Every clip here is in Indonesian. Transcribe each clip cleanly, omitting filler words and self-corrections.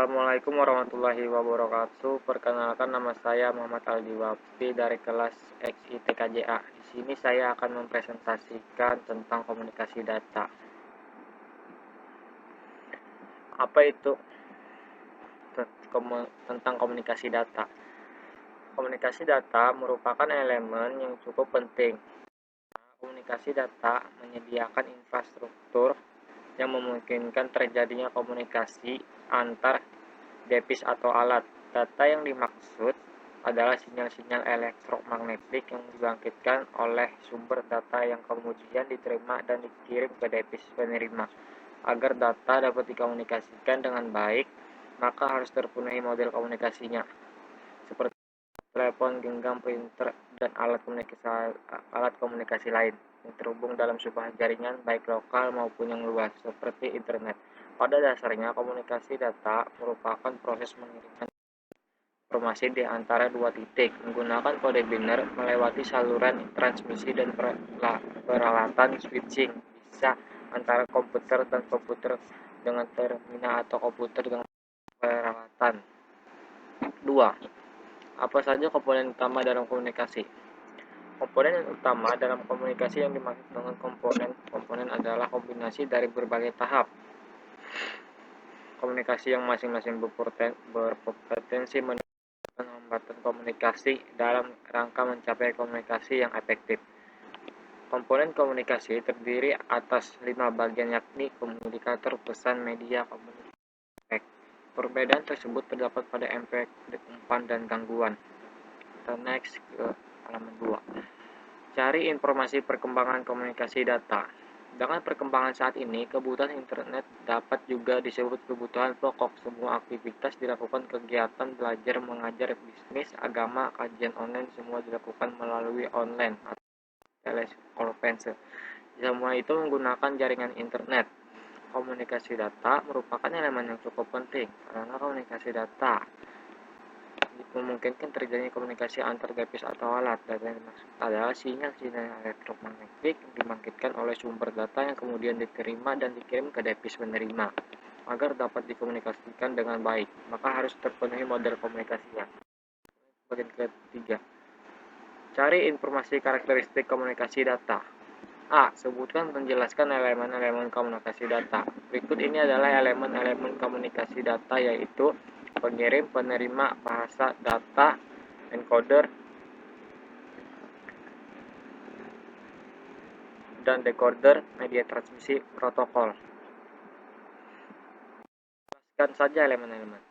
Assalamualaikum warahmatullahi wabarakatuh. Perkenalkan, nama saya Muhammad Aldi Wafdi dari kelas XITKJA. Di sini saya akan mempresentasikan tentang komunikasi data. Apa itu tentang komunikasi data? Komunikasi data merupakan elemen yang cukup penting. Komunikasi data menyediakan infrastruktur yang memungkinkan terjadinya komunikasi antar device atau alat. Data yang dimaksud adalah sinyal-sinyal elektromagnetik yang dibangkitkan oleh sumber data yang kemudian diterima dan dikirim ke device penerima. Agar data dapat dikomunikasikan dengan baik, maka harus terpenuhi model komunikasinya, seperti telepon, genggam, printer, dan alat komunikasi lain yang terhubung dalam sebuah jaringan baik lokal maupun yang luas, seperti internet. Pada dasarnya, komunikasi data merupakan proses mengirimkan informasi di antara dua titik menggunakan kode biner melewati saluran transmisi dan peralatan switching, bisa antara komputer dan komputer dengan terminal atau komputer dengan peralatan. 2. Apa saja komponen utama dalam komunikasi? Komponen yang utama dalam komunikasi yang dimaksud dengan komponen adalah kombinasi dari berbagai tahap komunikasi yang masing-masing berpotensi menimbulkan hambatan komunikasi dalam rangka mencapai komunikasi yang efektif. Komponen komunikasi terdiri atas 5 bagian, yakni komunikator, pesan, media, komunikasi, efek. Perbedaan tersebut terdapat pada efek, umpan, dan gangguan. Kita next ke halaman 2. Cari informasi perkembangan komunikasi data. Dengan perkembangan saat ini, kebutuhan internet dapat juga disebut kebutuhan pokok. Semua aktivitas dilakukan, kegiatan belajar, mengajar, bisnis, agama, kajian online, semua dilakukan melalui online atau telekonferensi. Semua itu menggunakan jaringan internet. Komunikasi data merupakan elemen yang cukup penting karena komunikasi data memungkinkan terjadinya komunikasi antar device atau alat. Data yang dimaksud adalah sinyal-sinyal elektromagnetik yang dibangkitkan oleh sumber data yang kemudian diterima dan dikirim ke device penerima. Agar dapat dikomunikasikan dengan baik, maka harus terpenuhi model komunikasinya. Bagian ketiga, cari informasi karakteristik komunikasi data. A. Sebutkan menjelaskan elemen-elemen komunikasi data. Berikut ini adalah elemen-elemen komunikasi data, yaitu pengirim, penerima, bahasa data, encoder, dan decoder, media transmisi, protokol. Jelaskan saja elemen-elemen.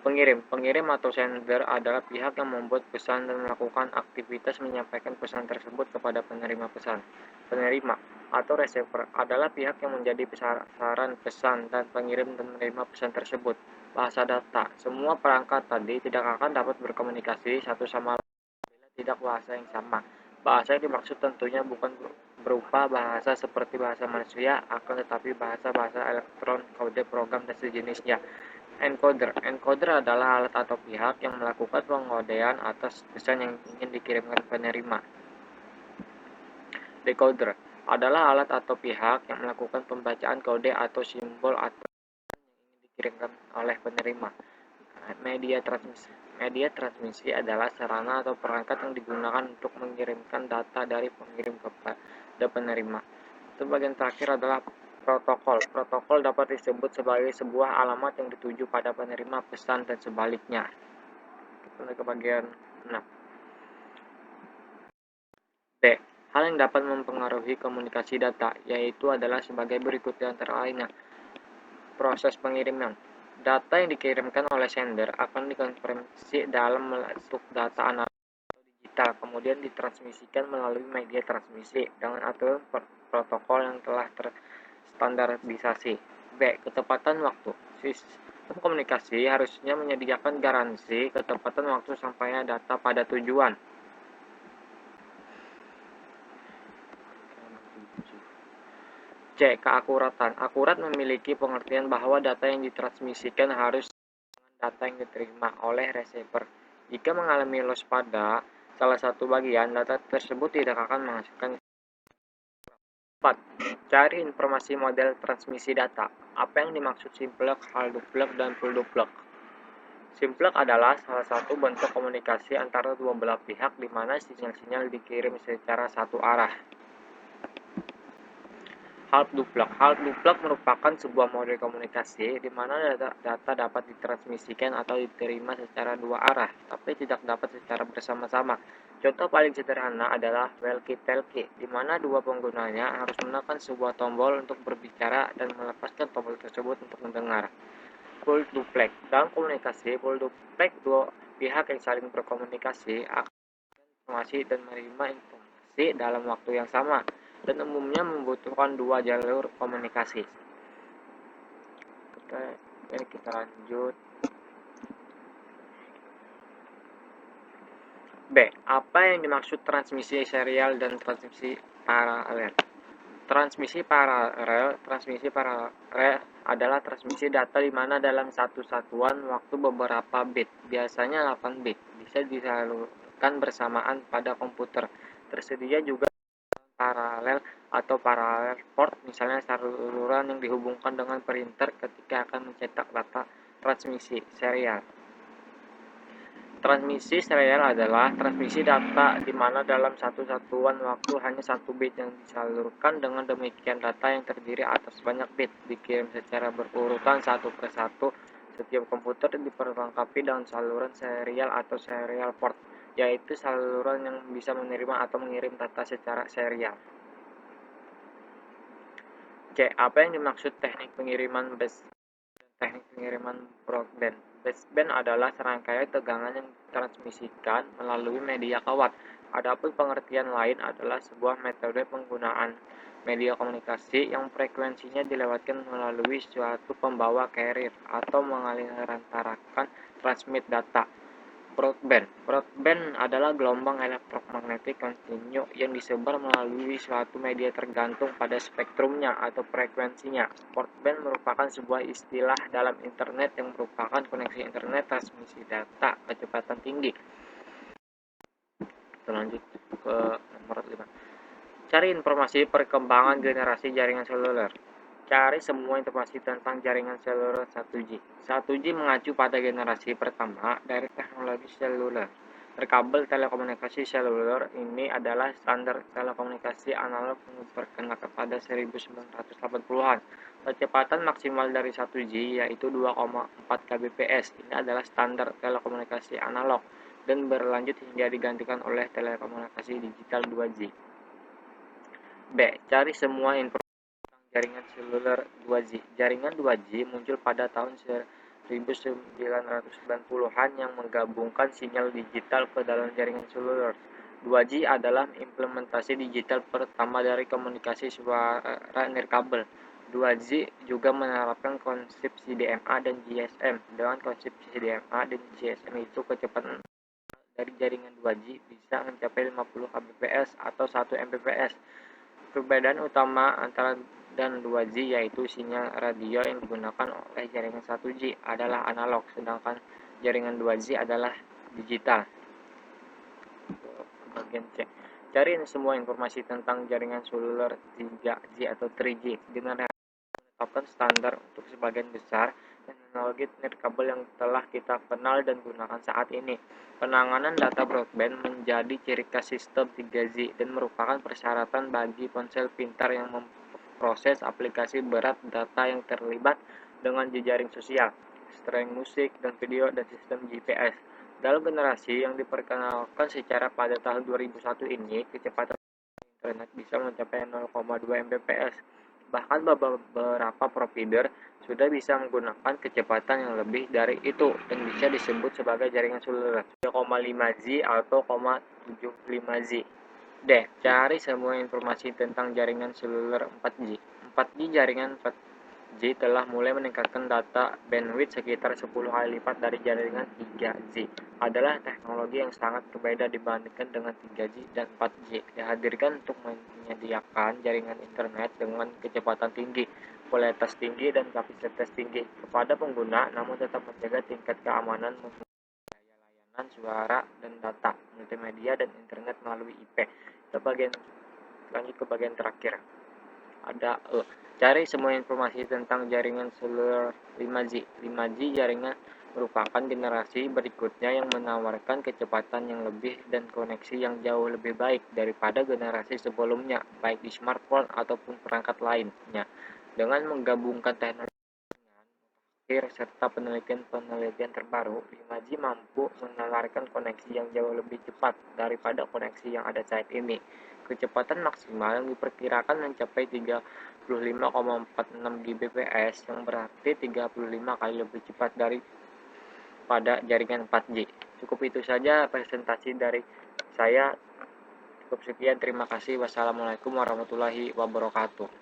Pengirim atau sender adalah pihak yang membuat pesan dan melakukan aktivitas menyampaikan pesan tersebut kepada penerima pesan. Penerima atau receiver adalah pihak yang menjadi sasaran pesan dan pengirim dan menerima pesan tersebut. Bahasa data. Semua perangkat tadi tidak akan dapat berkomunikasi satu sama lain bila tidak bahasa yang sama. Bahasa yang dimaksud tentunya bukan berupa bahasa seperti bahasa manusia, akan tetapi bahasa-bahasa elektron, kode, program, dan sejenisnya. Encoder adalah alat atau pihak yang melakukan pengodean atas pesan yang ingin dikirimkan penerima. Decoder adalah alat atau pihak yang melakukan pembacaan kode atau simbol atau pesan yang ingin dikirimkan oleh penerima. Media transmisi adalah sarana atau perangkat yang digunakan untuk mengirimkan data dari pengirim kepada penerima. Itu bagian terakhir adalah protokol. Protokol dapat disebut sebagai sebuah alamat yang dituju pada penerima pesan dan sebaliknya. Kita ke bagian 6. B. Hal yang dapat mempengaruhi komunikasi data, yaitu adalah sebagai berikut di antara lainnya. Proses pengiriman. Data yang dikirimkan oleh sender akan dikonversi dalam bentuk data analog atau digital, kemudian ditransmisikan melalui media transmisi dengan aturan protokol yang telah terstandarisasi. B. Ketepatan waktu. Sistem komunikasi harusnya menyediakan garansi ketepatan waktu sampainya data pada tujuan. C. Keakuratan. Akurat memiliki pengertian bahwa data yang ditransmisikan harus dengan data yang diterima oleh receiver. Jika mengalami loss pada salah satu bagian, data tersebut tidak akan menghasilkan 4. Cari informasi model transmisi data. Apa yang dimaksud simplex, half-duplex, dan full-duplex? Simplex adalah salah satu bentuk komunikasi antara dua belah pihak di mana sinyal-sinyal dikirim secara satu arah. Half-duplex. Half-duplex merupakan sebuah model komunikasi di mana data dapat ditransmisikan atau diterima secara dua arah, tapi tidak dapat secara bersama-sama. Contoh paling sederhana adalah walkie-talkie, di mana dua penggunanya harus menekan sebuah tombol untuk berbicara dan melepaskan tombol tersebut untuk mendengar. Full duplex. Dalam komunikasi full duplex, dua pihak yang saling berkomunikasi akan informasi dan menerima informasi dalam waktu yang sama, dan umumnya membutuhkan dua jalur komunikasi. Oke, kita lanjut. B. Apa yang dimaksud transmisi serial dan transmisi paralel? Transmisi paralel adalah transmisi data di mana dalam satu satuan waktu beberapa bit, biasanya 8 bit, bisa disalurkan bersamaan pada komputer. Tersedia juga paralel atau paralel port, misalnya saluran yang dihubungkan dengan printer ketika akan mencetak data transmisi serial. Transmisi serial adalah transmisi data di mana dalam satu satuan waktu hanya satu bit yang disalurkan. Dengan demikian data yang terdiri atas banyak bit dikirim secara berurutan satu persatu. Setiap komputer diperlengkapi dengan saluran serial atau serial port, yaitu saluran yang bisa menerima atau mengirim data secara serial. C. Apa yang dimaksud teknik pengiriman baseband dan teknik pengiriman broadband? Baseband adalah serangkaian tegangan yang ditransmisikan melalui media kawat. Adapun pengertian lain adalah sebuah metode penggunaan media komunikasi yang frekuensinya dilewatkan melalui suatu pembawa carrier atau mengalirantarakan transmit data. Broadband adalah gelombang elektromagnetik kontinu yang disebar melalui suatu media tergantung pada spektrumnya atau frekuensinya. Broadband merupakan sebuah istilah dalam internet yang merupakan koneksi internet transmisi data kecepatan tinggi. Kita lanjut ke nomor 5. Cari informasi perkembangan generasi jaringan seluler. Cari semua informasi tentang jaringan seluler 1G. 1G mengacu pada generasi pertama dari teknologi seluler. Berkabel telekomunikasi seluler ini adalah standar telekomunikasi analog yang diperkenalkan pada 1980-an. Kecepatan maksimal dari 1G yaitu 2,4 kbps. Ini adalah standar telekomunikasi analog dan berlanjut hingga digantikan oleh telekomunikasi digital 2G. B. Cari semua informasi jaringan seluler 2G. Jaringan 2G muncul pada tahun 1990-an yang menggabungkan sinyal digital ke dalam jaringan seluler. 2G adalah implementasi digital pertama dari komunikasi suara nirkabel. 2G juga menerapkan konsep CDMA dan GSM. Dengan konsep CDMA dan GSM itu kecepatan dari jaringan 2G bisa mencapai 50 kbps atau 1 mbps. Perbedaan utama antara dan 2G yaitu sinyal radio yang digunakan oleh jaringan 1G adalah analog, sedangkan jaringan 2G adalah digital. Bagian C. Cari semua informasi tentang jaringan seluler 3G atau 3G dengan menetapkan standar untuk sebagian besar teknologi nirkabel yang telah kita kenal dan gunakan saat ini. Penanganan data broadband menjadi ciri khas sistem 3G dan merupakan persyaratan bagi ponsel pintar yang memproses aplikasi berat data yang terlibat dengan jejaring sosial, streaming musik dan video, dan sistem GPS. Dalam generasi yang diperkenalkan secara pada tahun 2001 ini, kecepatan internet bisa mencapai 0,2 Mbps. Bahkan beberapa provider sudah bisa menggunakan kecepatan yang lebih dari itu dan bisa disebut sebagai jaringan seluler 3,5G atau 0,75G. D. Cari semua informasi tentang jaringan seluler 4G. 4G jaringan 4G telah mulai meningkatkan data bandwidth sekitar 10 kali lipat dari jaringan 3G. Adalah teknologi yang sangat berbeda dibandingkan dengan 3G dan 4G. Dihadirkan untuk menyediakan jaringan internet dengan kecepatan tinggi, kualitas tinggi, dan kapasitas tinggi kepada pengguna, namun tetap menjaga tingkat keamanan layanan suara dan data, multimedia, dan internet melalui IP. Lanjut ke bagian terakhir. Ada cari semua informasi tentang jaringan seluler 5G. 5G jaringan merupakan generasi berikutnya yang menawarkan kecepatan yang lebih dan koneksi yang jauh lebih baik daripada generasi sebelumnya, baik di smartphone ataupun perangkat lainnya. Dengan menggabungkan teknologi akhir serta penelitian-penelitian terbaru, 5G mampu menawarkan koneksi yang jauh lebih cepat daripada koneksi yang ada saat ini. Kecepatan maksimal yang diperkirakan mencapai 35,46 Gbps, yang berarti 35 kali lebih cepat daripada jaringan 4G. Cukup itu saja presentasi dari saya. Cukup sekian, terima kasih. Wassalamualaikum warahmatullahi wabarakatuh.